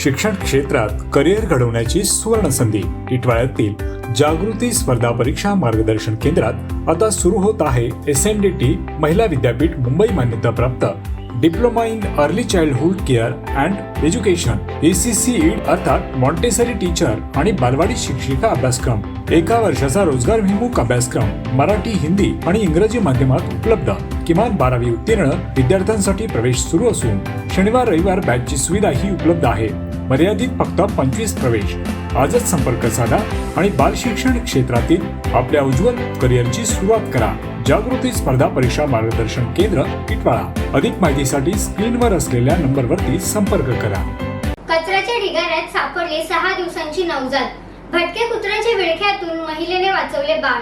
शिक्षण क्षेत्रात करिअर घडवण्याची सुवर्ण संधी टिटवाळ्यातील जागृती स्पर्धा परीक्षा मार्गदर्शन केंद्रात आता सुरू होत आहे SNDT महिला विद्यापीठ मुंबई मान्यताप्राप्त diploma in early childhood care and education ACCED अर्थात मॉन्टेसरी टीचर आणि बालवाडी शिक्षिका अभ्यासक्रम 1 वर्षाचा रोजगारभिमुख अभ्यासक्रम मराठी, हिंदी आणि इंग्रजी माध्यमात उपलब्ध. किमान 12वी उत्तीर्ण विद्यार्थ्यांसाठी प्रवेश सुरू असून शनिवार रविवार बॅचची सुविधाही उपलब्ध आहे. मर्यादित फक्त 25 प्रवेश. आजच संपर्क साधा आणि बाल शिक्षण क्षेत्रातील आपल्या उज्ज्वल करिअरची सुरुवात करा. जागृती स्पर्धा परीक्षा मार्गदर्शन केंद्र टिटवाळा. अधिक माहितीसाठी स्क्रीनवर असलेल्या नंबरवरती संपर्क करा. कचऱ्याच्या ढिगाऱ्यात सापडले 6 दिवसांची नवजात. भटके कुत्र्याच्या विळख्यातून महिलेने वाचवले बाळ.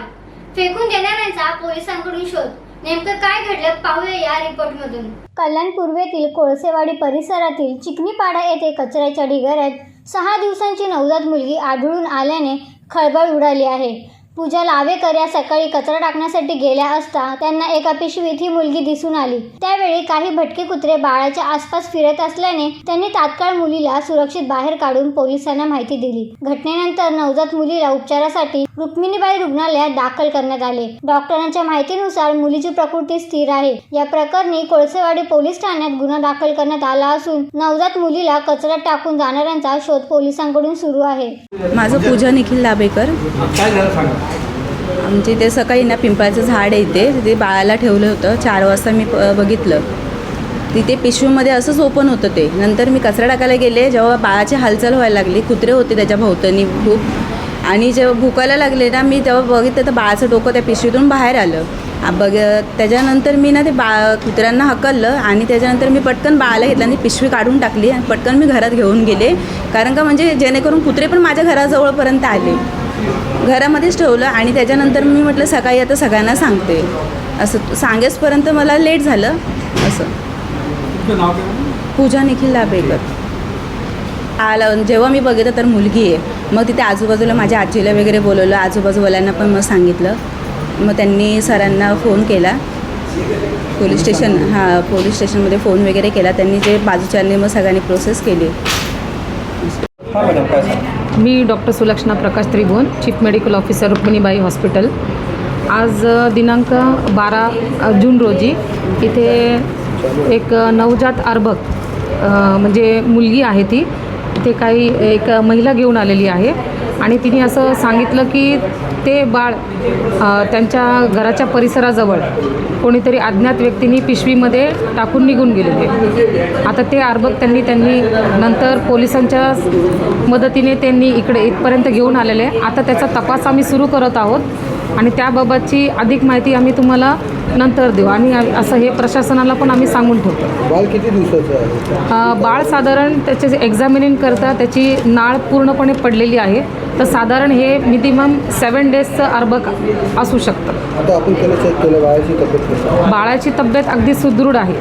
फेकून देणाऱ्यांचा पोलिसांकडून शोध. नेमकं काय घडलं पाहूया या रिपोर्टमधून. कल्याण पूर्वेतील कोळसेवाडी परिसरातील चिकनीपाडा येथे कचऱ्याच्या ढिगाऱ्यात 6 दिवसांची नवजात मुलगी आढळून आल्याने खळबळ उडाली आहे. पूजा लावेकर या सकाळी कचरा टाकण्यासाठी गेल्या असता त्यांना एका पिशवीत ही मुलगी दिसून आली. त्यावेळी काही भटके कुत्रे बाळाच्या आसपास फिरत असल्याने त्यांनी तात्काळ मुलीला सुरक्षित बाहेर काढून पोलिसांना माहिती दिली. घटनेनंतर नवजात मुलीला उपचारासाठी रुक्मिणीबाई रुग्णालयात दाखल करण्यात आले. डॉक्टरांच्या माहितीनुसार मुलीची प्रकृती स्थिर आहे. या प्रकरणी कोळसेवाडी पोलीस ठाण्यात गुन्हा दाखल करण्यात आला असून नवजात मुलीला कचऱ्यात टाकून जाणाऱ्यांचा शोध पोलिसांकडून सुरू आहे. माझं पूजा निखिल लाभेकर. आमच्या इथे सकाळी ना पिंपळाचं झाड आहे तिथे बाळाला ठेवलं होतं. 4 वाजता मी बघितलं तिथे पिशवीमध्ये असंच ओपन होतं ते. नंतर मी कचरा टाकायला गेले. जेव्हा बाळाची हालचाल व्हायला लागली, कुत्रे होते त्याच्या भोवतानी खूप, आणि जेव्हा भुकायला लागले ना मी तेव्हा बघितलं तर बाळाचं डोकं त्या पिशवीतून बाहेर आलं. त्याच्यानंतर मी ना ते कुत्र्यांना हकललं आणि त्याच्यानंतर मी पटकन बाळाला घेतलं आणि पिशवी काढून टाकली आणि पटकन मी घरात घेऊन गेले. कारण का म्हणजे जेणेकरून कुत्रे पण माझ्या घराजवळपर्यंत आले. घरामध्येच ठेवलं आणि त्याच्यानंतर मी म्हटलं सकाळी आता सगळ्यांना सांगते. असं सांगेसपर्यंत मला लेट झालं. असं पूजा निखिल लाभेकर. जेव्हा मी बघितलं तर मुलगी आहे. मग तिथे आजूबाजूला माझ्या आजीला वगैरे बोलवलं. आजूबाजूवाल्यांना पण मग सांगितलं. मग त्यांनी सरांना फोन केला. पोलीस स्टेशनमध्ये फोन वगैरे केला त्यांनी. जे बाजूच्यांनी मग सगळ्यांनी प्रोसेस केली. मी doctor Sulakshana Prakash Tribhuvan, chief medical officer Rukminibai hospital. आज दिनांक 12 जून रोजी इथे एक नवजात अर्भक म्हणजे मुलगी आहे ती. इथे एक महिला घेऊन आलेली आहे आणि तिने असं सांगितलं की ते बाळ त्यांच्या घराच्या परिसराजवळ कोणीतरी अज्ञात व्यक्तींनी पिशवीमध्ये टाकून निघून गेलेले. आता ते अर्भक त्यांनी नंतर पोलिसांच्या मदतीने त्यांनी इथपर्यंत घेऊन आलेले. आता त्याचा तपास आम्ही सुरू करत आहोत आणि त्याबाबतची अधिक माहिती आम्ही तुम्हाला नंतर देऊ. आणि असं हे प्रशासनाला पण आम्ही सांगून ठेवतो. बाळ किती दिवसाचं आहे? बाळ साधारण त्याचे एक्झामिनिंग करता त्याची नाळ पूर्णपणे पडलेली आहे. तर साधारण हे मिनिमम 7 डेजचं अर्भक असू शकतं. आता आपण त्याला चेक केलं, बाळाची तब्येत कशी आहे? बाळाची तब्येत अगदी सुदृढ आहे.